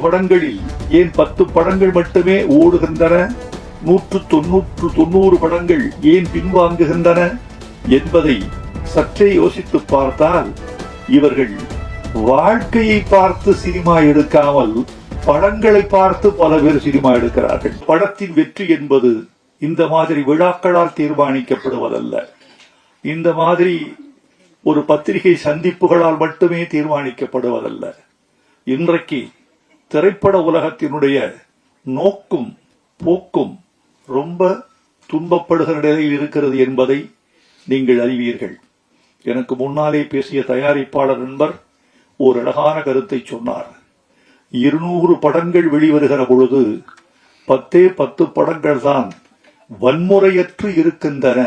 படங்களில் ஏன் 10 படங்கள் மட்டுமே ஓடுகின்றன, 190 படங்கள் ஏன் பின்வாங்குகின்றன என்பதை சற்றே யோசித்து பார்த்தால், இவர்கள் வாழ்க்கையை பார்த்து சினிமா எடுக்காமல் படங்களை பார்த்து பல பேர் சினிமா எடுக்கிறார்கள். படத்தின் வெற்றி என்பது இந்த மாதிரி விழாக்களால் தீர்மானிக்கப்படுவதல்ல, இந்த மாதிரி ஒரு பத்திரிகை சந்திப்புகளால் மட்டுமே தீர்மானிக்கப்படுவதல்ல. இன்றைக்கு திரைப்பட உலகத்தினுடைய நோக்கும் போக்கும் ரொம்ப துன்பப்படுகிற நிலையில் இருக்கிறது என்பதை நீங்கள் அறிவீர்கள். எனக்கு முன்னாலே பேசிய தயாரிப்பாளர் நண்பர் ஒரு அழகான கருத்தை சொன்னார். 200 படங்கள் வெளிவருகிற பொழுது 10 படங்கள் தான் வன்முறையற்று இருக்கின்றன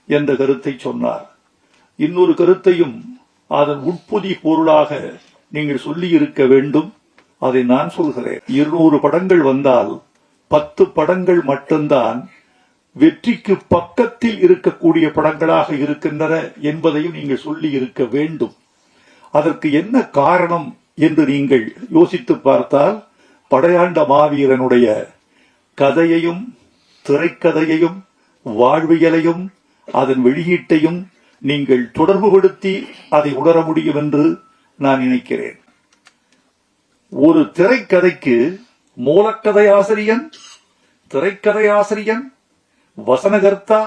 என்ற கருத்தை சொன்னார். இன்னொரு கருத்தையும் அதன் உட்பொதி பொருளாக நீங்கள் சொல்லி இருக்க வேண்டும். அதை நான் சொல்கிறேன். 200 படங்கள் வந்தால் 10 படங்கள் மட்டும்தான் வெற்றிக்கு பக்கத்தில் இருக்கக்கூடிய படங்களாக இருக்கின்றன என்பதையும் நீங்கள் சொல்லி இருக்க வேண்டும். அதற்கு என்ன காரணம் என்று நீங்கள் யோசித்து பார்த்தால், படையாண்ட மாவீரனுடைய கதையையும் திரைக்கதையையும் வாழ்வியலையும் அதன் வெளியீட்டையும் நீங்கள் தொடர்புபடுத்தி அதை உணர முடியும் என்று நான் நினைக்கிறேன். ஒரு திரைக்கதைக்கு மூலக்கதை ஆசிரியன், திரைக்கதை ஆசிரியன், வசனகர்த்தா,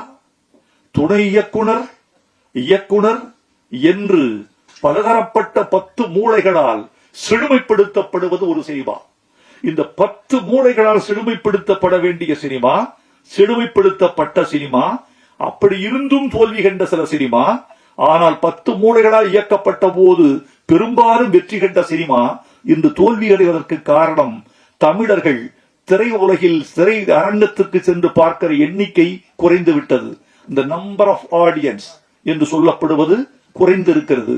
துணை இயக்குனர், இயக்குனர் என்று பலதரப்பட்ட 10 மூளைகளால் செழுமைப்படுத்தப்படுவது ஒரு சினிமா. இந்த 10 மூளைகளால் செழுமைப்படுத்தப்பட வேண்டிய சினிமா, செழுமைப்படுத்தப்பட்ட சினிமா, அப்படி இருந்தும் தோல்வி கண்ட சில சினிமா, ஆனால் 10 மூளைகளால் இயக்கப்பட்ட போது பெரும்பாலும் வெற்றி கண்ட சினிமா இன்று தோல்வி அடைவதற்கு காரணம் தமிழர்கள் திரையுலகில் திரை அரங்கத்திற்கு சென்று பார்க்கிற எண்ணிக்கை குறைந்து விட்டது. இந்த நம்பர் ஆஃப் ஆடியன்ஸ் என்று சொல்லப்படுவது குறைந்திருக்கிறது.